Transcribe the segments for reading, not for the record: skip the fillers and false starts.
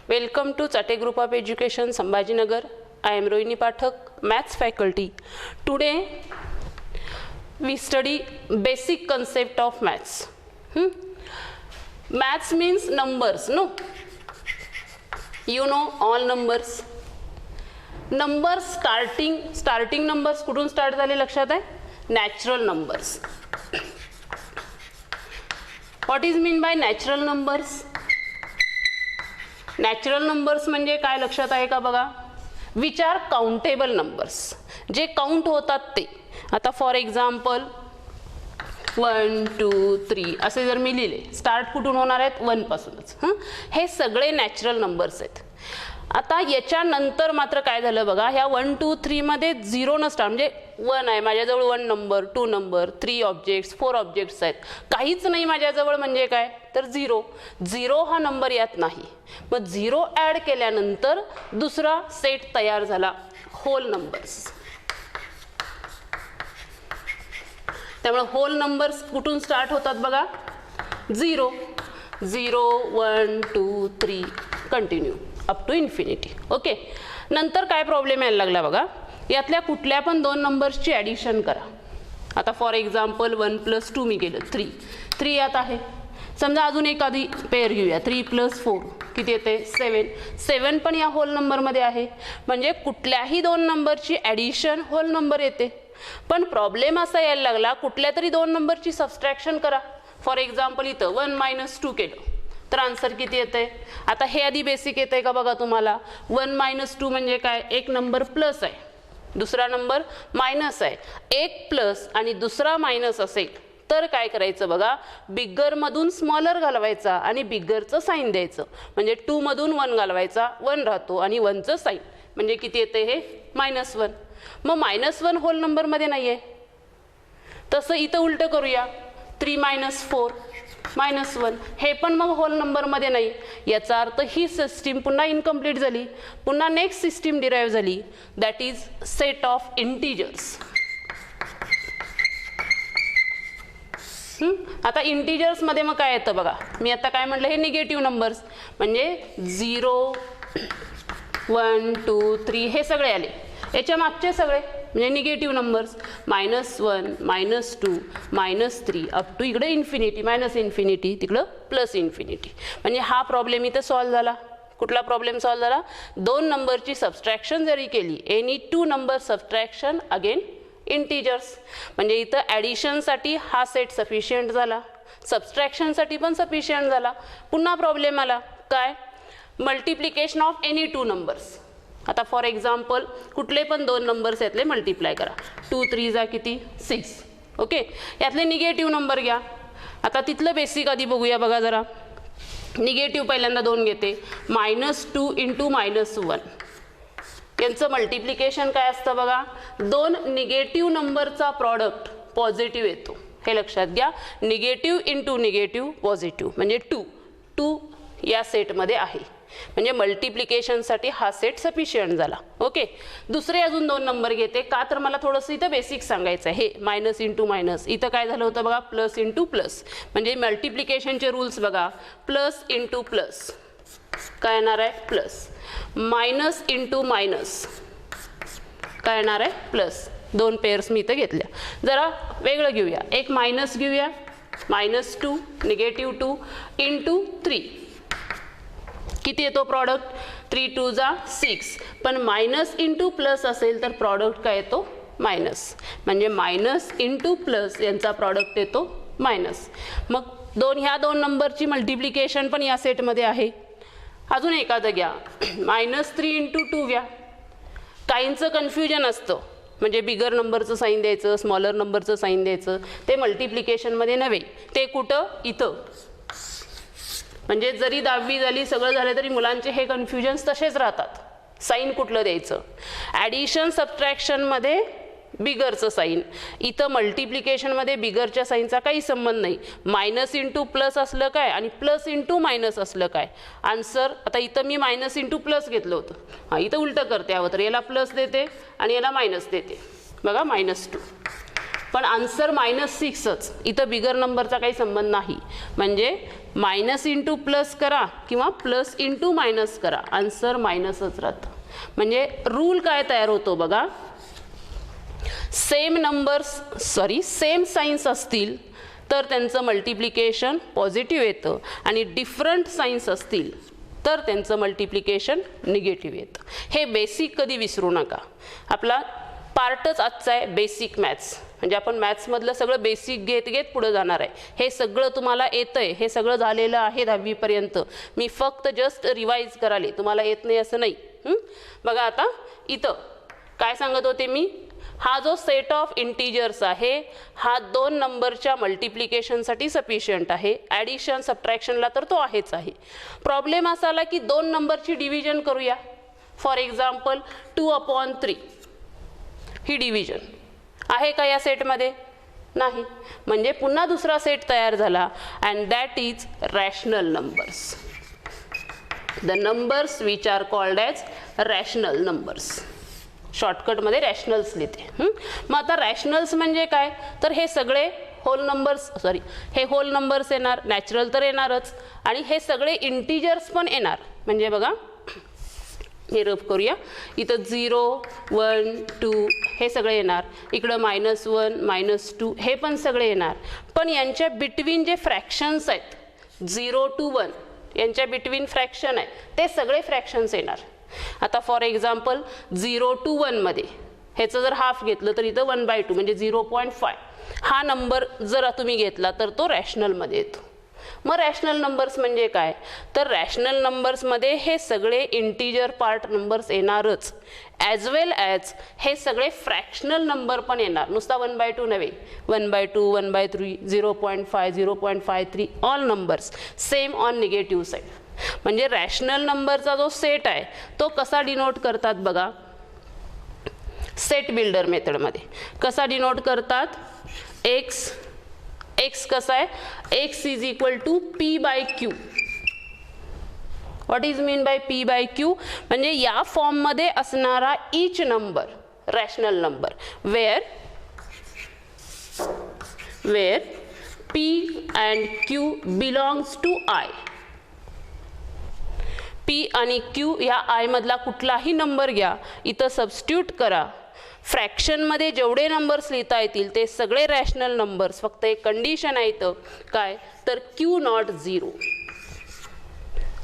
Welcome to Chate Group of Education, Sambhajinagar. I am Rohini Pathak, Maths faculty. Today we study basic concept of maths. Maths means numbers, no? You know all numbers. Numbers starting numbers कुठून start झाले लक्षात आहे? Natural numbers. What is mean by natural numbers? Natural numbers म्हणजे काय लक्षात आहे का बघा? Which are countable numbers. जे काउंट होतात ते. आता फॉर एक्झाम्पल 1 2 3 असे जर मी लिहिले, स्टार्ट कुठून होणार आहेत? 1 पासूनच. हे सगळे नॅचरल नंबर्स आहेत. आता याच्यानंतर मात्र काय झालं बघा, ह्या 1 2 3 मध्ये 0 नसतात, म्हणजे 1 आहे माझ्याजवळ, 1 नंबर 2 नंबर 3 ऑब्जेक्ट्स 4 ऑब्जेक्ट्स आहेत, काहीच नाही माझ्याजवळ, म्हणजे काय तर 0 हा नंबर यात नाही. मग 0 ॲड केल्यानंतर दुसरा सेट तयार झाला, होल नंबर्स. त्यामुळे होल नंबर्स कुठून स्टार्ट होतात बघा? 0 1 2 3 continue up to infinity. Okay. नंतर काय प्रॉब्लेम यायला लागला बघा, यातल्या कुठल्या पण दोन नंबर्सची ॲडिशन करा. आता फॉर एक्झाम्पल 1 + 2 मी केलं 3 यात आहे. समजा अजून एखादी पेअर घेऊया, 3 + 4 किती येते? 7 पण या होल नंबरमध्ये आहे. म्हणजे कुठल्याही दोन नंबरची ॲडिशन होल नंबर येते. पण प्रॉब्लेम असा यायला लागला, कुठल्या तरी दोन नंबरची सबस्ट्रॅक्शन करा. फॉर एक्झाम्पल इथं 1 - 2 केलं तर आन्सर किती येते? आता हे आधी बेसिक येते का बघा तुम्हाला? 1 - 2 म्हणजे काय? एक नंबर प्लस आहे, दुसरा नंबर मायनस आहे. एक प्लस आणि दुसरा मायनस असेल तर काय करायचं बघा, बिगरमधून स्मॉलर घालवायचा आणि बिगरचं साईन द्यायचं. म्हणजे 2 मधून 1 घालवायचा, 1 राहतो आणि 1चं साईन, म्हणजे किती येते हे? -1. मग -1 होल नंबरमध्ये नाही आहे. तसं इथं उलटं करूया, 3 - 4 -1, हे पण मग होल नंबरमध्ये नाही. याचा अर्थ ही सिस्टीम पुन्हा इनकम्प्लीट झाली. पुन्हा नेक्स्ट सिस्टीम डिराईव्ह झाली, that is set of integers. आता इंटिजर्समध्ये मग काय येतं बघा, मी आता काय म्हटलं, हे निगेटिव्ह नंबर्स, म्हणजे 0 1 2 3 हे सगळे आले. याच्या मागचे सगळे म्हणजे निगेटिव्ह नंबर्स, -1 -2 -3 अप टू इकडे इन्फिनिटी, -इन्फिनिटी तिकडं +इन्फिनिटी. म्हणजे हा प्रॉब्लेम इथं सॉल्व्ह झाला. कुठला प्रॉब्लेम सॉल्व्ह झाला? दोन नंबरची सबस्ट्रॅक्शन जरी केली, any 2 number subtraction again integers, म्हणजे इथं ॲडिशनसाठी हा सेट सफिशियंट झाला, सबस्ट्रॅक्शनसाठी पण सफिशियंट झाला. पुन्हा प्रॉब्लेम आला काय? Multiplication of any 2 numbers. आता फॉर एक्झाम्पल कुठले पण दोन नंबर्स यातले मल्टिप्लाय करा. 2 3 जा किती? 6. ओके. यातले निगेटिव्ह नंबर घ्या. आता तिथलं बेसिक आधी बघूया बघा जरा. निगेटिव्ह पहिल्यांदा 2 घेते, -2 × -1. यांचं मल्टिप्लिकेशन काय असतं बघा? दोन निगेटिव्ह नंबरचा प्रॉडक्ट पॉझिटिव्ह येतो, हे लक्षात घ्या. निगेटिव्ह × निगेटिव्ह पॉझिटिव्ह म्हणजे 2 या सेटमध्ये आहे. म्हणजे मल्टिप्लिकेशनसाठी हा सेट सफिशियंट झाला. ओके. दुसरे अजून 2 नंबर घेते, का तर मला थोडंसं इथं बेसिक सांगायचं आहे. हे -× इथं काय झालं होतं बघा? ++, म्हणजे मल्टिप्लिकेशनचे रूल्स बघा. ++ काय येणार आहे? प्लस. -× काय येणार आहे? प्लस. 2 पेअर्स मी इथं घेतल्या. जरा वेगळं घेऊया, एक मायनस घेऊया, -2 -2 × 3 किती येतो प्रॉडक्ट? 3 2 जा 6. पण मायनस × प्लस असेल तर प्रॉडक्ट काय येतो? मायनस. म्हणजे -× यांचा प्रॉडक्ट येतो मायनस. मग ह्या दोन नंबरची मल्टिप्लिकेशन पण या सेटमध्ये आहे. अजून एखादं घ्या, -3 × 2 घ्या. काहींचं कन्फ्युजन असतं, म्हणजे बिगर नंबरचं साईन द्यायचं, स्मॉलर नंबरचं साईन द्यायचं, ते मल्टिप्लिकेशनमध्ये नव्हे, ते कुठं? इथं. म्हणजे जरी 10वी झाली, सगळं झालं, तरी मुलांचे हे कन्फ्युजन्स तसेच राहतात. साईन कुठलं द्यायचं? ॲडिशन सबट्रॅक्शनमध्ये बिगरचं साईन, इथं मल्टिप्लिकेशनमध्ये बिगरच्या साईनचा काही संबंध नाही. -× असलं काय आणि +× असलं काय? आन्सर आता इथं मी -× घेतलं होतं, हां इथं उलटं करते, हवं तर याला प्लस देते आणि याला मायनस देते. बघा -2. पण आन्सर -6च. इथं बिगर नंबरचा काही संबंध नाही. म्हणजे मायनस इंटू प्लस करा किंवा प्लस इंटू मायनस करा, आन्सर मायनसच राहतं. म्हणजे रूल काय तयार होतो बघा, सेम साइन्स असतील तर त्यांचं मल्टिप्लिकेशन पॉझिटिव्ह येतं आणि डिफरंट साइन्स असतील तर त्यांचं मल्टिप्लिकेशन निगेटिव्ह येतं. हे बेसिक कधी विसरू नका. आपला पार्टच आजचा आहे बेसिक मॅथ्स. म्हणजे आपण मॅथ्समधलं सगळं बेसिक घेत घेत पुढे जाणार आहे. हे सगळं तुम्हाला येतंय, हे सगळं झालेलं आहे 10वीपर्यंत. मी फक्त जस्ट रिवाईज कराले, तुम्हाला येत नाही असं नाही. बघा आता इथं काय सांगत होते मी, हा जो सेट ऑफ इंटीजर्स आहे हा 2 नंबरच्या मल्टिप्लिकेशनसाठी सफिशियंट आहे. ॲडिशन सबट्रॅक्शनला तर तो आहेच आहे. प्रॉब्लेम असा आला की 2 नंबरची डिव्हिजन करूया. फॉर एक्झाम्पल 2/3 ही डिव्हिजन आहे का या सेटमध्ये? नाही. म्हणजे पुन्हा दुसरा सेट तयार झाला and that is rational numbers. The numbers which R called as rational numbers. शॉर्टकटमध्ये रॅशनल्स लिहिते. मग आता रॅशनल्स म्हणजे काय, तर हे सगळे होल नंबर्स येणार, नॅचरल तर येणारच आणि हे सगळे इंटीजर्स पण येणार. म्हणजे बघा हे रफ करूया, इथं 0 1 2 हे सगळे येणार, इकडं -1 -2 हे पण सगळे येणार. पण यांच्या बिटवीन जे फ्रॅक्शन्स आहेत 0 to 1 यांच्या बिटवीन फ्रॅक्शन आहे ते सगळे फ्रॅक्शन्स येणार. आता फॉर एक्झाम्पल 0 to 1 मध्ये ह्याचं जर हाफ घेतलं तर इथं 1/2 म्हणजे 0.5 हा नंबर जर तुम्ही घेतला तर तो रॅशनलमध्ये येतो. मग रॅशनल नंबर्स म्हणजे काय, तर रॅशनल नंबर्समध्ये हे सगळे इंटीजर पार्ट नंबर्स येणारच, ॲज वेल ॲज हे सगळे फ्रॅक्शनल नंबर पण येणार. नुसता 1/2 नव्हे, 1/2 1/3 0.5 0.53 all numbers same on negative side. म्हणजे रॅशनल नंबरचा जो सेट आहे तो कसा डिनोट करतात बघा, सेट बिल्डर मेथडमध्ये कसा डिनोट करतात. एक्स कसा आहे, x is equal to p/q. What is mean by p/q, म्हणजे या फॉर्ममध्ये असणारा each number rational number where p and q belongs to I. p आणि q या आय मधला कुठलाही नंबर घ्या, इथं सबस्टिट्यूट करा. फ्रॅक्शनमध्ये जेवढे नंबर्स लिहिता येतील ते सगळे रॅशनल नंबर्स. फक्त एक कंडिशन आहे इथं काय, तर Q0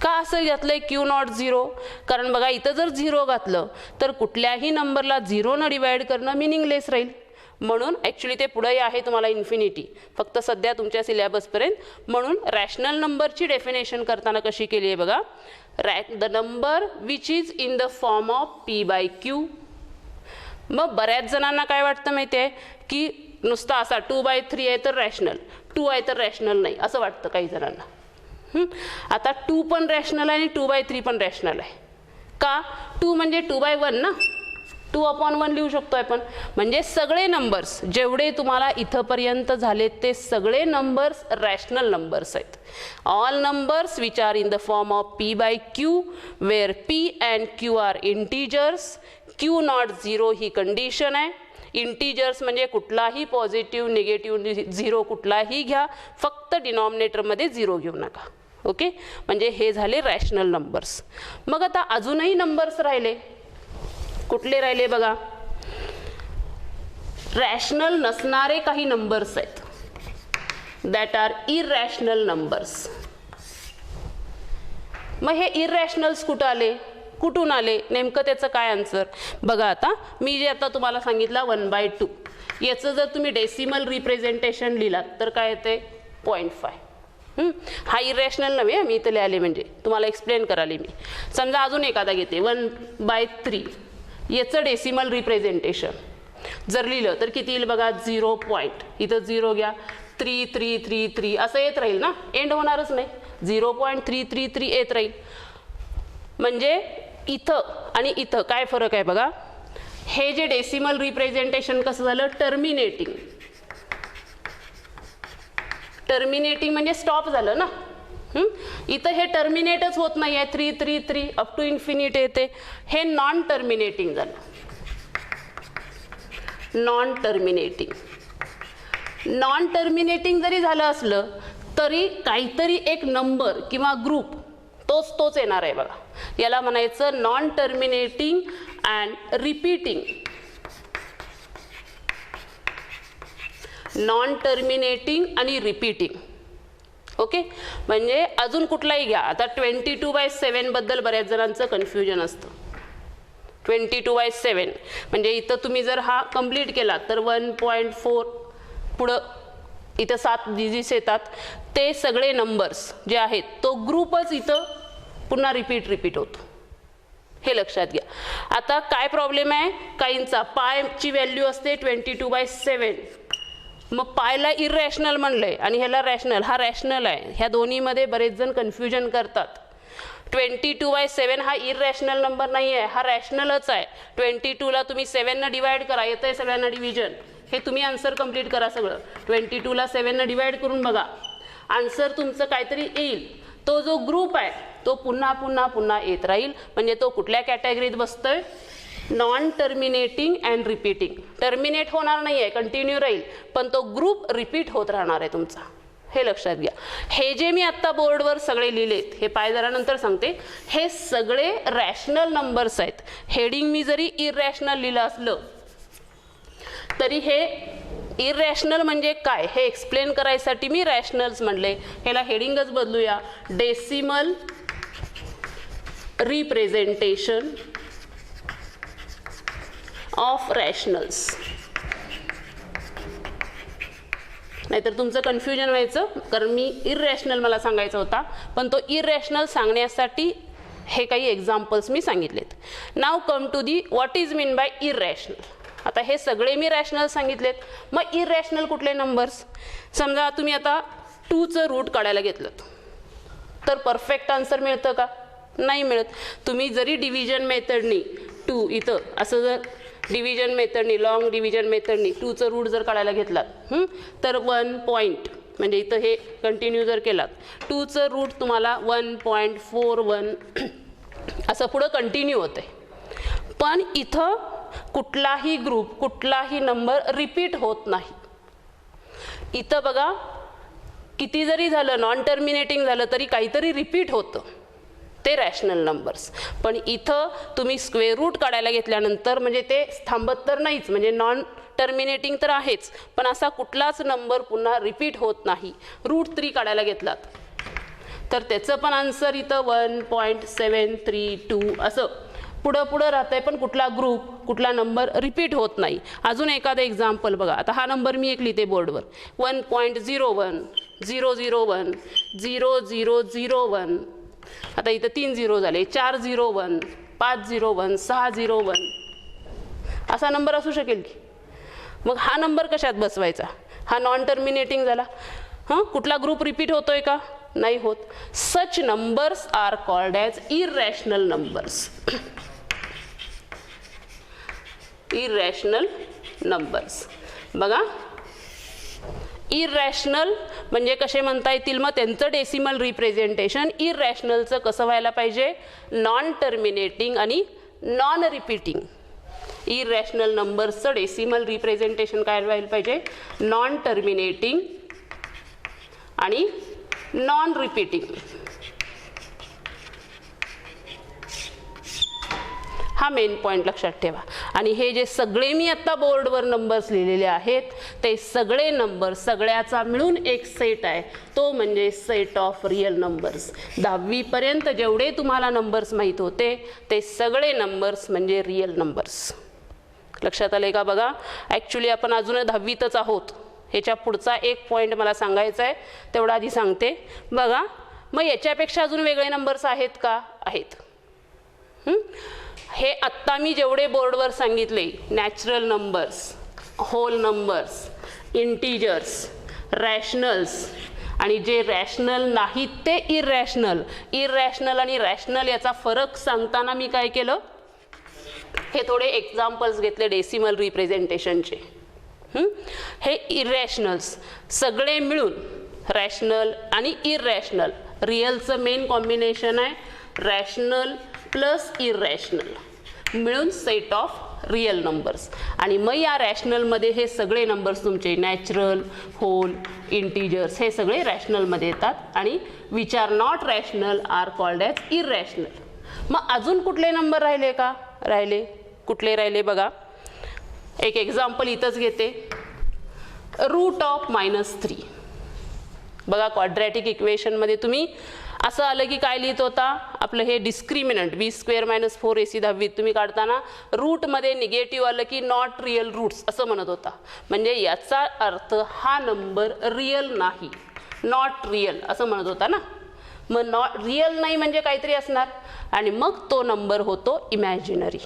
का असं घातलंय Q0? कारण बघा इथं जर 0 घातलं तर कुठल्याही नंबरला 0 न डिवाइड करणं मिनिंगलेस राहील. म्हणून ॲक्च्युली ते पुढे आहे तुम्हाला इन्फिनिटी, फक्त सध्या तुमच्या सिलेबसपर्यंत. म्हणून रॅशनल नंबरची डेफिनेशन करताना कशी केली आहे बघा, the number which is in the form of p/q. मग बऱ्याच जणांना काय वाटतं माहिती आहे की नुसता असा 2/3 आहे तर रॅशनल, 2 आहे तर रॅशनल नाही असं वाटतं काही जणांना. आता 2 पण रॅशनल आहे आणि 2/3 पण रॅशनल आहे. का, 2 म्हणजे 2/1 ना, 2/1 लिहू शकतो आपण. म्हणजे सगळे नंबर्स जेवढे तुम्हाला इथंपर्यंत झाले ते सगळे नंबर्स रॅशनल नंबर्स आहेत. All numbers which are in the form of p/q where p and q are integers. Q0 ही कंडिशन आहे. इंटीजर्स म्हणजे कुठलाही पॉझिटिव्ह निगेटिव्ह 0 कुठलाही घ्या, फक्त डिनॉमिनेटरमध्ये 0 घेऊ नका. ओके, म्हणजे हे झाले रॅशनल नंबर्स. मग आता अजूनही नंबर्स राहिले. कुठले राहिले बघा, रॅशनल नसणारे काही नंबर्स आहेत, दॅट आर इररॅशनल नंबर्स. मग हे इररॅशनल्स कुठून आले नेमकं, त्याचं काय आन्सर बघा. आता मी जे आता तुम्हाला सांगितलं 1/2 याचं जर तुम्ही डेसिमल रिप्रेझेंटेशन लिहिलात तर काय येते 0.5. हा इररॅशनल नव्हे, मी इथं लिहिले म्हणजे तुम्हाला एक्सप्लेन कराले मी. समजा अजून एखादा घेते 1/3 याचं डेसिमल रिप्रेझेंटेशन जर लिहिलं तर किती येईल बघा, 0 पॉईंट, इथं 0 घ्या, 3 असं येत राहील ना, एंड होणारच नाही, 0.333 येत राहील. म्हणजे इथं आणि इथं काय फरक आहे बघा. हे जे डेसिमल रिप्रेझेंटेशन कसं झालं, टर्मिनेटिंग म्हणजे स्टॉप झालं ना. इथं हे टर्मिनेटच होत नाही आहे, 3 अप टू इन्फिनिटी येते. हे नॉन टर्मिनेटिंग झालं, नॉन टर्मिनेटिंग. नॉन टर्मिनेटिंग जरी झालं असलं तरी काहीतरी एक नंबर किंवा ग्रुप तोच येणार आहे बघा. याला म्हणायचं non terminating and repeating. Non terminating आणि रिपीटिंग. ओके, म्हणजे अजून कुठलाही घ्या. आता 22/7 बद्दल बऱ्याच जणांचं कन्फ्युजन असतं. 22/7 म्हणजे इथं तुम्ही जर हा कंप्लीट केला तर 1.4 पुढं इथं 7 डिजिट्स येतात. ते सगळे नंबर्स जे आहेत तो ग्रुपच इथं पुन्हा रिपीट होतो. हे लक्षात घ्या. आता काय प्रॉब्लेम आहे, काहींचा पायची व्हॅल्यू असते 22/7. मग पायला इरॅशनल म्हणलंय आणि ह्याला रॅशनल. हा रॅशनल आहे. ह्या दोन्हीमध्ये बरेच जण कन्फ्युजन करतात. 22/7 हा इरॅशनल नंबर नाही आहे, हा रॅशनलच आहे. 22ला तुम्ही 7ने डिवाइड करा, येतंय सगळ्यांना डिव्हिजन. हे तुम्ही आन्सर कंप्लीट करा सगळं. 22ला 7ने डिवाइड करून बघा, आन्सर तुमचं काहीतरी येईल. तो जो ग्रुप आहे तो पुन्हा येत राहील. म्हणजे तो कुठल्या कॅटेगरीत बसतोय, non terminating and repeating. Terminate होणार नाही आहे, कंटिन्यू राहील, पण तो ग्रुप रिपीट होत राहणार आहे तुमचा. हे लक्षात घ्या. हे जे मी आत्ता बोर्डवर सगळे लिहिलेत, हे पाय जरा नंतर सांगते, हे सगळे रॅशनल नंबर्स आहेत. हेडिंग मी जरी इरॅशनल लिहिलं असलं तरी हे इरॅशनल म्हणजे काय हे एक्सप्लेन करायसाठी मी रॅशनल्स म्हणले. ह्याला हेडिंगच बदलूया, डेसिमल रिप्रेझेंटेशन ऑफ रॅशनल्स. नाहीतर तुमचं कन्फ्युजन व्हायचं, कारण मी इरॅशनल मला सांगायचा होता, पण तो इरॅशनल सांगण्यासाठी हे काही एक्झाम्पल्स मी सांगितलेत. Now come to the what is mean by irrational. आता हे सगळे मी रॅशनल सांगितलेत. मग इरॅशनल कुठले नंबर्स. समजा तुम्ही आता 2चं रूट काढायला घेतलं तर परफेक्ट आन्सर मिळतं का, नाही मिळत. तुम्ही जरी डिव्हिजन मेथडनी 2 इथं असं जर डिव्हिजन मेथडनी, लॉंग डिव्हिजन मेथडनी 2चं रूट जर काढायला घेतलात तर 1 पॉईंट, म्हणजे इथं हे कंटिन्यू जर केलात 2चं रूट तुम्हाला 1.41 असं पुढं कंटिन्यू होतं आहे. पण इथं कुठलाही ग्रुप, कुठलाही नंबर रिपीट होत नाही. इथं बघा, किती जरी झालं, नॉन टर्मिनेटिंग झालं तरी काहीतरी रिपीट होतं, ते रॅशनल नंबर्स. पण इथं तुम्ही स्क्वेअर रूट काढायला घेतल्यानंतर म्हणजे ते थांबत तर नाहीच, म्हणजे नॉन टर्मिनेटिंग तर आहेच, पण असा कुठलाच नंबर पुन्हा रिपीट होत नाही. √3 काढायला घेतलात तर त्याचं पण आन्सर इथं 1.732 असं पुढं राहतंय, पण कुठला ग्रुप, कुठला नंबर रिपीट होत नाही. अजून एखादं एक्झाम्पल बघा. आता हा नंबर मी एक लिहिते बोर्डवर, 1.01 001 0001. आता इथं 3 झिरो झाले, 401 501 601 असा नंबर असू शकेल की. मग हा नंबर कशात बसवायचा, हा नॉन टर्मिनेटिंग झाला. कुठला ग्रुप रिपीट होतोय का, नाही होत. Such numbers are called as irrational numbers. Irrational numbers बघा, इरॅशनल म्हणजे कसे म्हणता येतील, मग त्यांचं डेसिमल रिप्रेझेंटेशन इरॅशनलचं कसं व्हायला पाहिजे, नॉन टर्मिनेटिंग आणि नॉन रिपीटिंग. इरॅशनल नंबर्सचं डेसिमल रिप्रेझेंटेशन काय व्हायला पाहिजे, नॉन टर्मिनेटिंग आणि नॉन रिपीटिंग. हा मेन पॉईंट लक्षात ठेवा. आणि हे जे सगळे मी आत्ता बोर्डवर नंबर्स लिहिलेले आहेत ते सगळे नंबर, सगळ्याचा मिळून एक सेट आहे, तो म्हणजे सेट ऑफ रिअल नंबर्स. 10वी पर्यंत जेवढे तुम्हाला नंबर्स माहीत होते ते सगळे नंबर्स म्हणजे रिअल नंबर्स. लक्षात आले का बघा. ॲक्च्युली आपण अजून 10वीतच आहोत. ह्याच्या पुढचा एक पॉईंट मला सांगायचा आहे, तेवढा आधी सांगते बघा. मग याच्यापेक्षा अजून वेगळे नंबर्स आहेत का, आहेत. हे आत्ता मी जेवढे बोर्डवर सांगितले, natural numbers, whole numbers, integers, rationals आणि जे रॅशनल नाहीत ते इरॅशनल. इरॅशनल आणि रॅशनल याचा फरक सांगताना मी काय केलं, हे थोडे एक्झाम्पल्स घेतले डेसिमल रिप्रेझेंटेशनचे. हे इरॅशनल्स सगळे मिळून, रॅशनल आणि इरॅशनल, रिअलचं मेन कॉम्बिनेशन आहे रॅशनल प्लस इरॅशनल मिळून सेट ऑफ रियल नंबर्स. आणि मग या रॅशनलमध्ये हे सगळे नंबर्स तुमचे नॅचरल, होल, इंटिजर्स हे सगळे रॅशनलमध्ये येतात आणि which are not rational are called as irrational. मग अजून कुठले नंबर राहिले का? कुठले राहिले बघा. एक एक्झाम्पल इथंच घेते. Root of -3. बघा क्वाड्रॅटिक इक्वेशनमध्ये तुम्ही असं आलं की काय लिहित होता, आपलं हे डिस्क्रिमिनंट b² - 4ac 10वीत तुम्ही काढताना रूटमध्ये निगेटिव्ह आलं की नॉट रिअल रूट्स असं म्हणत होता. म्हणजे याचा अर्थ हा नंबर रिअल नाही, नॉट रिअल असं म्हणत होता ना. मग नॉट रिअल नाही म्हणजे काहीतरी असणार आणि मग तो नंबर होतो इमॅजिनरी.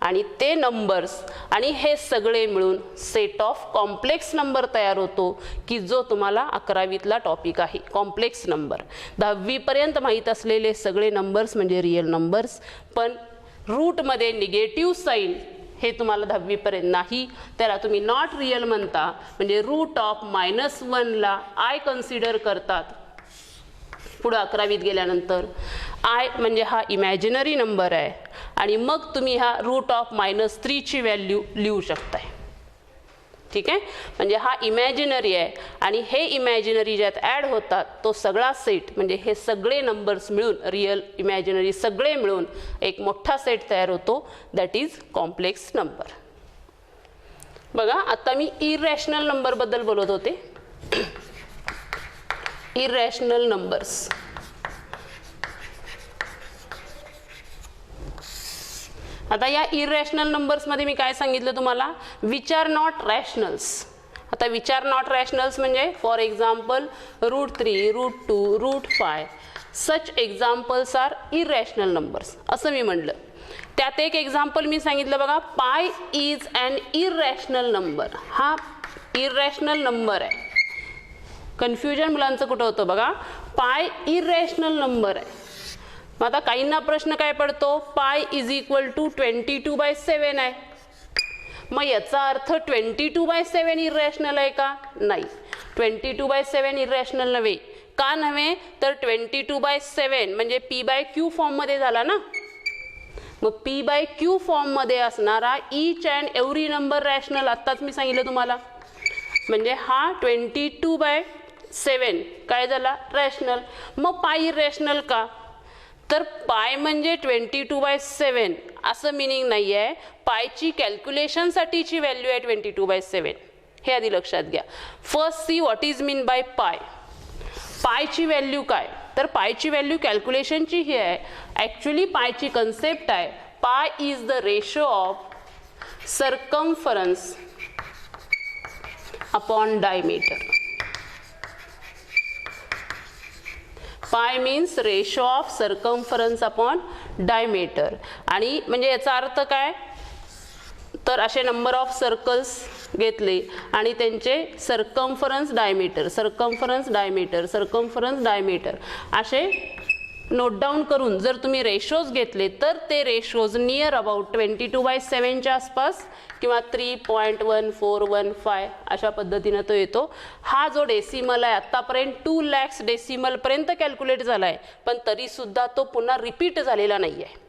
आणि ते नंबर्स आणि हे सगळे मिळून सेट ऑफ कॉम्प्लेक्स नंबर तयार होतो की जो तुम्हाला 11वीतला टॉपिक आहे कॉम्प्लेक्स नंबर. 10वीपर्यंत माहीत असलेले सगळे नंबर्स म्हणजे रिअल नंबर्स, पण रूटमध्ये निगेटिव्ह साईन हे तुम्हाला 10वीपर्यंत नाही, त्याला तुम्ही नॉट रिअल म्हणता. म्हणजे रूट ऑफ -1ला आय कन्सिडर करतात. पुढं 11वीत गेल्यानंतर आय म्हणजे हा इमॅजिनरी नंबर आहे आणि मग तुम्ही हा रूट ऑफ -3ची व्हॅल्यू लिहू शकताय. ठीक आहे, म्हणजे हा इमॅजिनरी आहे आणि हे इमॅजिनरी ज्यात ॲड होतात तो सगळा सेट म्हणजे हे सगळे नंबर्स मिळून रिअल इमॅजिनरी सगळे मिळून एक मोठा सेट तयार होतो, दॅट इज कॉम्प्लेक्स नंबर. बघा आता मी इररॅशनल नंबरबद्दल बोलत होते. इररॅशनल नंबर्स. आता या इररॅशनल नंबर्समध्ये मी काय सांगितलं तुम्हाला, विच आर नॉट रॅशनल्स. आता विच आर नॉट रॅशनल्स म्हणजे for example √3, √2, √5 such examples are irrational numbers असं मी म्हटलं. त्यात एक एक्झाम्पल मी सांगितलं बघा, पाय इज ॲन इररॅशनल नंबर. हा इररॅशनल नंबर आहे. कन्फ्युजन मुलांचं कुठं होतं बघा, पाय इररॅशनल नंबर आहे. मग आता काहींना प्रश्न काय पडतो, पाय इज इक्वल टू 22/7 आहे. मग याचा अर्थ 22/7 इररॅशनल आहे का? नाही, 22/7 इररॅशनल नव्हे. का नव्हे तर 22/7 म्हणजे p/q फॉर्ममध्ये झाला ना. मग p/q फॉर्ममध्ये असणारा each and every number rational आत्ताच मी सांगितलं तुम्हाला. म्हणजे हा 22/7 काय झाला रॅशनल. मग पाय इररॅशनल का? तर पाय म्हणजे 22/7 असं मिनिंग नाही आहे. पायची कॅल्क्युलेशनसाठीची व्हॅल्यू आहे 22/7. हे आधी लक्षात घ्या. First see what is mean bye पाय. पायची व्हॅल्यू काय, तर पायची व्हॅल्यू कॅल्क्युलेशनची ही आहे. ॲक्च्युली पायची कन्सेप्ट आहे, pi is the ratio of circumference upon diameter. Pi means ratio of circumference upon diameter. आणि म्हणजे याचा अर्थ काय, तर असे नंबर ऑफ सर्कल्स घेतले आणि त्यांचे circumference diameter, circumference diameter, circumference diameter असे नोट डाऊन करून जर तुम्ही रेशोज घेतले तर ते रेशोज नियर अबाउट 22/7च्या आसपास किंवा 3.1415 अशा पद्धतीनं तो येतो. हा जो डेसिमल आहे आत्तापर्यंत 2 lakhs डेसिमलपर्यंत कॅल्क्युलेट झाला आहे, पण तरीसुद्धा तो पुन्हा रिपीट झालेला नाही आहे.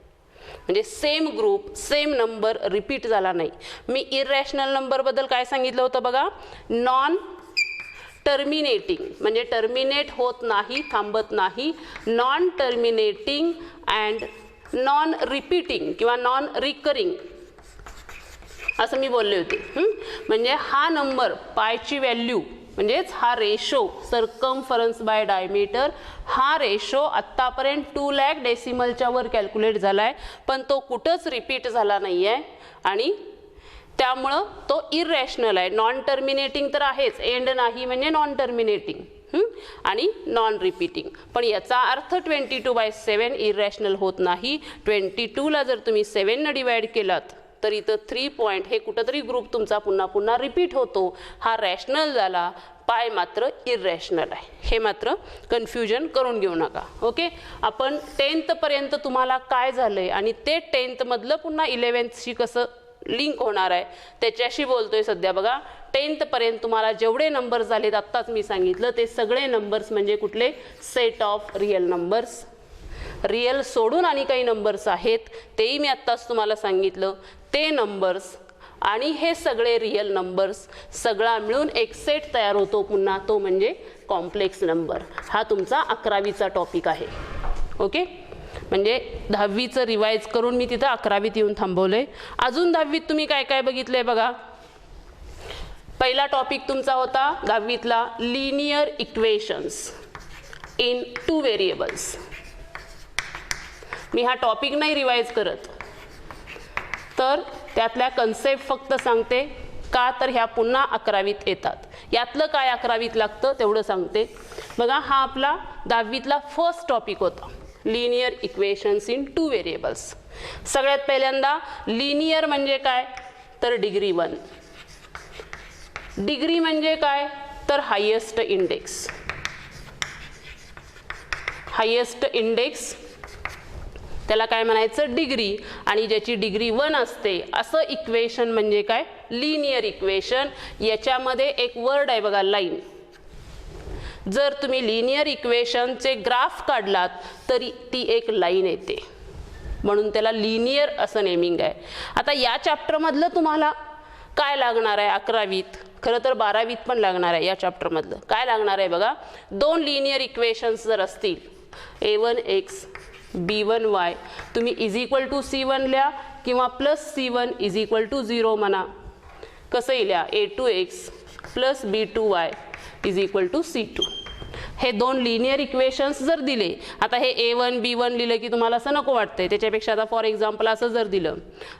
म्हणजे same group same number repeat झाला नाही. मी इररॅशनल नंबरबद्दल काय सांगितलं होतं बघा, नॉन टर्मिनेटिंग म्हणजे टर्मिनेट होत नाही, थांबत नाही. Non terminating and non repeating किंवा नॉन रिकरिंग असं मी बोलले होते. म्हणजे हा नंबर पायची व्हॅल्यू म्हणजेच हा रेशो सर्कम्फरन्स बाय डायमीटर, हा रेशो आत्तापर्यंत 2 lakh डेसिमलच्या वर कॅल्क्युलेट झाला आहे, पण तो कुठंच रिपीट झाला नाही आहे आणि त्यामुळं तो इररॅशनल आहे. नॉन टर्मिनेटिंग तर आहेच, एंड नाही म्हणजे नॉन टर्मिनेटिंग आणि नॉन रिपीटिंग. पण याचा अर्थ 22/7 इररॅशनल होत नाही. 22ला जर तुम्ही 7ने डिवाइड केलात तर इथं 3 पॉईंट हे कुठंतरी ग्रुप तुमचा पुन्हा पुन्हा रिपीट होतो. हा रॅशनल झाला, पाय मात्र इररॅशनल आहे. हे मात्र कन्फ्युजन करून घेऊ नका. ओके, आपण 10th पर्यंत तुम्हाला काय झालंय आणि ते 10th मधलं पुन्हा 11thशी कसं लिंक होणार आहे त्याच्याशी बोलतोय सध्या. बघा 10th पर्यंत तुम्हाला जेवढे नंबर्स झालेत आत्ताच मी सांगितलं ते सगळे नंबर्स म्हणजे कुठले, set of real numbers. Real सोडून आणि काही नंबर्स आहेत, तेही मी आत्ताच तुम्हाला सांगितलं. ते नंबर्स आणि हे सगळे रिअल नंबर्स सगळा मिळून एक सेट तयार होतो पुन्हा, तो म्हणजे कॉम्प्लेक्स नंबर. हा तुमचा 11वीचा टॉपिक आहे. ओके, म्हणजे 10वीचं रिवाईज करून मी तिथं 11वीत येऊन थांबवलंय. अजून 10वीत तुम्ही काय काय बघितलंय बघा. पहिला टॉपिक तुमचा होता 10वीतला लिनियर इक्वेशन्स इन 2 व्हेरिएबल्स. मी हा टॉपिक नाही रिवाईज करत, तर त्यातल्या कन्सेप्ट फक्त सांगते. का तर ह्या पुन्हा 11वीत येतात. यातलं काय 11वीत लागतं तेवढं सांगते. बघा, हा आपला 10वीतला फर्स्ट टॉपिक होता, लिनियर इक्वेशन्स इन 2 व्हेरिएबल्स. सगळ्यात पहिल्यांदा लिनियर म्हणजे काय तर डिग्री 1. डिग्री म्हणजे काय तर हायेस्ट इंडेक्स. हायेस्ट इंडेक्स त्याला काय म्हणायचं डिग्री, आणि ज्याची डिग्री 1 असते असं इक्वेशन म्हणजे काय लिनियर इक्वेशन. याच्यामध्ये एक वर्ड आहे बघा, लाईन. जर तुम्ही लिनियर इक्वेशनचे ग्राफ काढलात तरी ती एक लाईन येते, म्हणून त्याला लिनियर असं नेमिंग आहे. आता या चॅप्टरमधलं तुम्हाला काय लागणार आहे 11वीत, खरं तर 12वीत पण लागणार आहे. या चॅप्टरमधलं काय लागणार आहे बघा, 2 लिनियर इक्वेशन्स जर असतील a1x b1y, तुम्ही इज इक्वल टू c1 लिहा किंवा plus c1 is equal to 0 म्हणा. कसंही लिहा, a2x plus b2y is equal to c2. हे 2 लिनियर इक्वेशन्स जर दिले, आता हे a1 b1 लिहिलं की तुम्हाला असं नको वाटतंय, त्याच्यापेक्षा आता फॉर एक्झाम्पल असं जर दिलं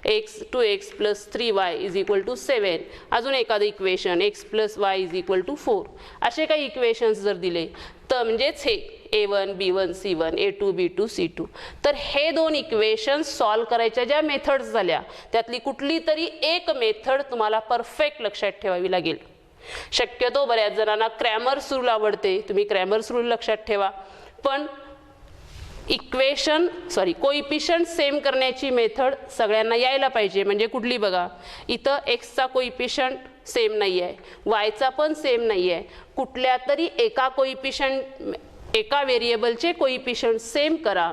x 2x plus 3y is equal to 7, अजून एखादं equation x plus y is equal to 4, असे काही इक्वेशन्स जर दिले तर म्हणजेच हे a1 b1 c1 a2 b2 c2, तर हे 2 इक्वेशन्स सॉल्व करायच्या ज्या मेथड्स झाल्या त्यातली कुठली तरी एक मेथड तुम्हाला परफेक्ट लक्षात ठेवावी लागेल. शक्यतो बऱ्याच जणांना क्रॅमर्स रूल आवडते, तुम्ही क्रॅमर्स रूल लक्षात ठेवा. पण कोइफिशियंट सेम करण्याची मेथड सगळ्यांना यायला पाहिजे. म्हणजे कुठली बघा, इथं एक्सचा कोइफिशियंट सेम नाही आहे, वायचा पण सेम नाही आहे, कुठल्या तरी एका व्हेरिएबलचे कोइफिशियंट सेम करा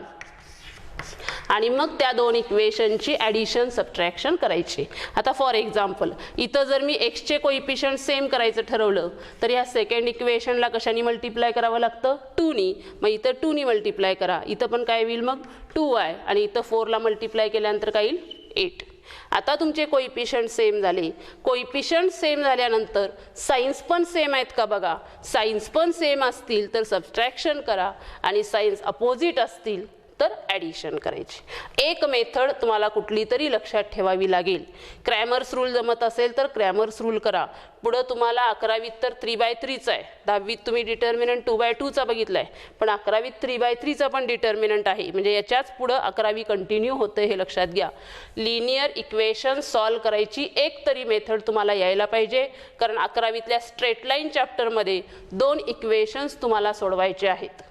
आणि मग त्या 2 इक्वेशनची ॲडिशन सबट्रॅक्शन करायची. आता फॉर एक्झाम्पल इथं जर मी एक्सचे कोइफिशियंट सेम करायचं ठरवलं तर या सेकंड इक्वेशनला कशाने मल्टिप्लाय करावं लागतं 2नी. मग इथं 2नी मल्टिप्लाय करा, इथं पण काय होईल मग 2y, आणि इथं 4ला मल्टिप्लाय केल्यानंतर काय येईल 8. आता तुमचे कोइफिशियंट सेम झाले. कोइफिशियंट सेम झाल्यानंतर साइन्स पण सेम आहेत का बघा. साइन्स पण सेम असतील तर सबट्रॅक्शन करा, आणि साइन्स अपोजिट असतील तर ॲडिशन करायची. एक मेथड तुम्हाला कुठली तरी लक्षात ठेवावी लागेल. क्रॅमर्स रूल जमत असेल तर क्रॅमर्स रूल करा. पुढं तुम्हाला 11वीत तर 3/3चा आहे, 10वीत तुम्ही डिटर्मिनंट 2/2चा बघितला आहे, पण 11वीत 3/3चा पण डिटर्मिनंट आहे. म्हणजे याच्याच पुढं 11वी कंटिन्यू होते, हे लक्षात घ्या. लिनियर इक्वेशन सॉल्व करायची एक तरी मेथड तुम्हाला यायला पाहिजे, कारण 11वीतल्या स्ट्रेट लाईन चॅप्टरमध्ये 2 इक्वेशन्स तुम्हाला सोडवायचे आहेत,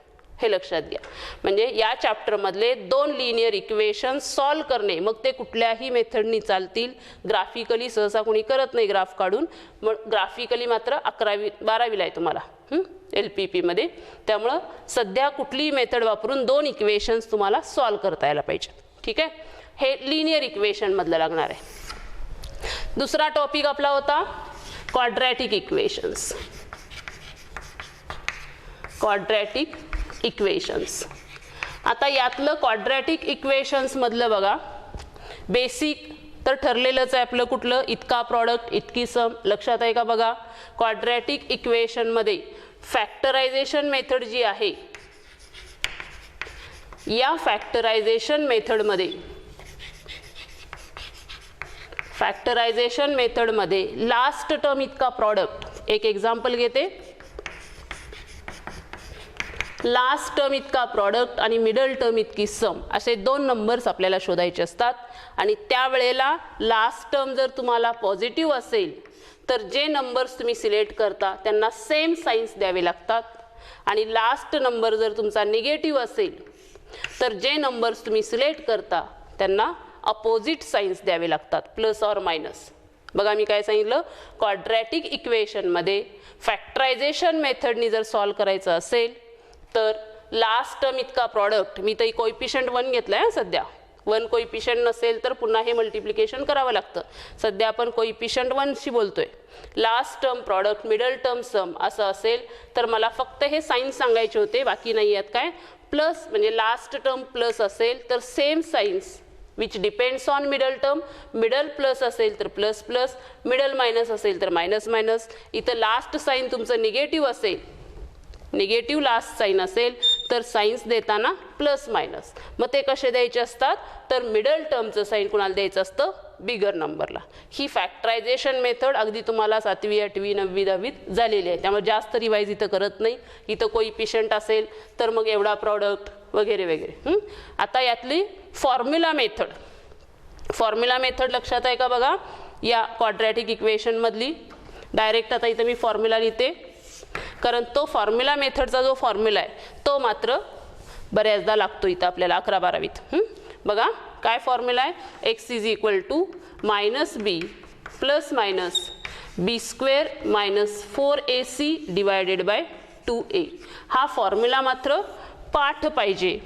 हे लक्षात घ्या. म्हणजे या चॅप्टरमधले 2 लिनियर इक्वेशन्स सॉल्व करणे, मग ते कुठल्याही मेथडनी चालतील. ग्राफिकली सहसा कोणी करत नाही ग्राफ काढून, मग ग्राफिकली मात्र 12वीला आहे तुम्हाला LPPमध्ये. त्यामुळं सध्या कुठलीही मेथड वापरून 2 इक्वेशन्स तुम्हाला सॉल्व करता यायला पाहिजे. ठीक आहे, हे लिनियर इक्वेशनमधलं लागणार आहे. दुसरा टॉपिक आपला होता क्वाड्रॅटिक इक्वेशन्स. Quadratic equations. आता यातलं क्वाड्रॅटिक इक्वेशन्स मधलं बघा, बेसिक तर ठरलेलंच आहे आपलं, कुठलं इतका प्रॉडक्ट इतकी सम. लक्षात आहे का बघा. क्वाड्रॅटिक इक्वेशनमध्ये फॅक्टरायझेशन मेथड जी आहे, या फॅक्टरायझेशन मेथडमध्ये लास्ट टर्म इतका प्रॉडक्ट, एक एक्झाम्पल घेते, लास्ट टर्म इतका प्रॉडक्ट आणि मिडल टर्म इतकी सम, असे 2 नंबर्स आपल्याला शोधायचे असतात. आणि त्यावेळेला लास्ट टर्म जर तुम्हाला पॉझिटिव्ह असेल तर जे नंबर्स तुम्ही सिलेक्ट करता त्यांना सेम साइन्स द्यावे लागतात, आणि लास्ट नंबर जर तुमचा निगेटिव्ह असेल तर जे नंबर्स तुम्ही सिलेक्ट करता त्यांना अपोजिट साइन्स द्यावे लागतात, प्लस ऑर मायनस. बघा मी काय सांगितलं, क्वाड्रॅटिक इक्वेशनमध्ये फॅक्टरायझेशन मेथडनी जर सॉल्व करायचं असेल तर लास्ट टर्म इतका प्रॉडक्ट, मी तर कोइफिशियंट 1 घेतला आहे सध्या, 1 कोइफिशियंट नसेल तर पुन्हा हे मल्टिप्लिकेशन करावं लागतं. सध्या आपण कोइफिशियंट 1शी बोलतोय. Last term product, middle term sum असं असेल तर मला फक्त हे साईन सांगायचे होते, बाकी नाही आहेत काय. प्लस म्हणजे लास्ट टर्म प्लस असेल तर same signs which depends on middle term, middle plus असेल तर प्लस प्लस, मिडल मायनस असेल तर मायनस मायनस. इथं लास्ट साईन तुमचं निगेटिव्ह असेल, निगेटिव्ह लास्ट साईन असेल तर साईन्स देताना प्लस मायनस. मग ते कसे द्यायचे असतात तर मिडल टर्मचं साईन कुणाला द्यायचं असतं, बिगर नंबरला. ही फॅक्टरायझेशन मेथड अगदी तुम्हाला 7वी 8वी 9वी 10वीत झालेली आहे, त्यामुळे जास्त रिवाईज इथं करत नाही. इथं कोइफिशियंट असेल तर मग एवढा प्रॉडक्ट वगैरे वगैरे. आता यातली फॉर्म्युला मेथड, फॉर्म्युला मेथड लक्षात आहे का बघा, या क्वाड्रॅटिक इक्वेशनमधली. डायरेक्ट आता इथं मी फॉर्म्युला लिहिते, कारण तो फॉर्म्युला मेथडचा जो फॉर्म्युला आहे तो मात्र बऱ्याचदा लागतो इथं आपल्याला 11 12वीत. बघा काय फॉर्म्युला आहे, x is equal to minus b plus minus b square minus 4ac divided by 2a. हा फॉर्म्युला मात्र पाठ पाहिजे.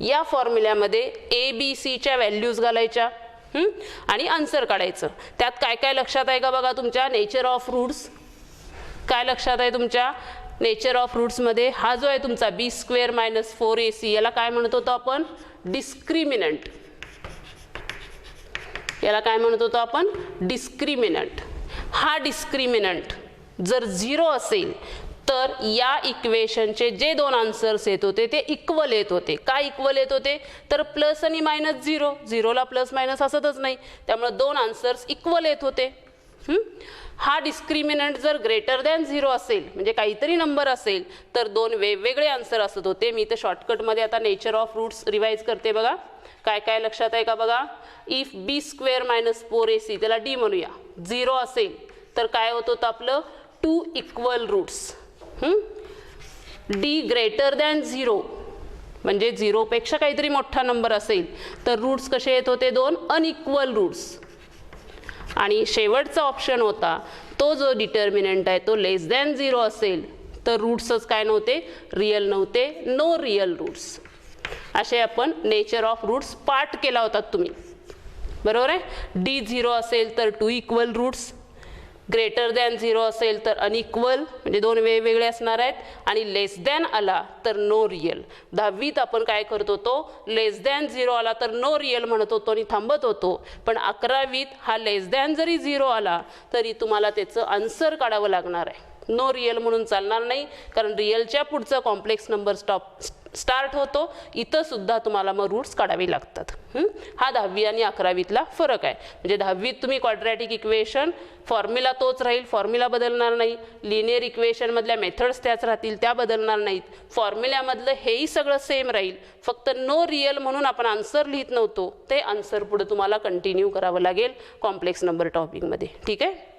या फॉर्म्युल्यामध्ये ABCच्या व्हॅल्यूज घालायच्या आणि आन्सर काढायचं. त्यात काय काय लक्षात आहे का बघा तुमच्या, नेचर ऑफ रूट्स काय लक्षात आहे तुमच्या, नेचर ऑफ रूट्समध्ये हा जो आहे तुमचा बी स्क्वेअर मायनस 4ac याला काय म्हणत होतो आपण, डिस्क्रिमिनंट. याला काय म्हणत होतो आपण, डिस्क्रिमिनंट. हा डिस्क्रिमिनंट जर 0 असेल तर या इक्वेशनचे जे 2 आन्सर्स येत होते ते इक्वल येत होते. काय इक्वल येत होते तर प्लस आणि मायनस 0, 0ला प्लस मायनस असतच नाही, त्यामुळे 2 आन्सर्स इक्वल येत होते. हा डिस्क्रिमिनंट जर ग्रेटर दॅन 0 असेल म्हणजे काहीतरी नंबर असेल तर 2 वेगवेगळे आन्सर असत होते. मी तर शॉर्टकटमध्ये आता नेचर ऑफ रूट्स रिवाइज करते बघा. काय काय लक्षात आहे का बघा, if B square minus 4ac त्याला डी म्हणूया, 0 असेल तर काय होत होतं आपलं, 2 equal roots. D greater than 0 म्हणजे 0 पेक्षा काहीतरी मोठा नंबर असेल तर रूट्स कसे येत होते, 2 अनइक्वल रूट्स. आणि शेवटचा ऑप्शन होता तो जो डिटर्मिनंट आहे तो लेस दॅन 0 असेल तर रूट्सच काय नव्हते, रियल नव्हते, नो रियल रूट्स. असे आपण नेचर ऑफ रूट्स पाठ केला होता तुम्ही, बरोबर आहे. डी 0 असेल तर 2 इक्वल रूट्स, ग्रेटर दॅन 0 असेल तर अनइक्वल म्हणजे 2 वेगवेगळे असणार आहेत, आणि लेस दॅन आला तर नो रियल. 10वीत आपण काय करत होतो, लेस दॅन 0 आला तर नो रियल म्हणत होतो आणि थांबत होतो. पण 11वीत हा लेस दॅन जरी 0 आला तरी तुम्हाला त्याचं आन्सर काढावं लागणार आहे. नो रियल म्हणून चालणार नाही, कारण रियलच्या पुढचा कॉम्प्लेक्स नंबर स्टार्ट होतो. इथं सुद्धा तुम्हाला मग रूट्स काढावी लागतात. हा 10वी आणि 11वीतला फरक आहे. म्हणजे 10वीत तुम्ही क्वाड्रॅटिक इक्वेशन फॉर्म्युला तोच राहील, फॉर्म्युला बदलणार नाही. लिनियर इक्वेशनमधल्या मेथड्स त्याच राहतील, त्या बदलणार नाहीत. फॉर्म्युल्यामधलं हेही सगळं सेम राहील, फक्त नो रियल म्हणून आपण आन्सर लिहित नव्हतो, ते आन्सर पुढे तुम्हाला कंटिन्यू करावं लागेल कॉम्प्लेक्स नंबर टॉपिकमध्ये. ठीक आहे.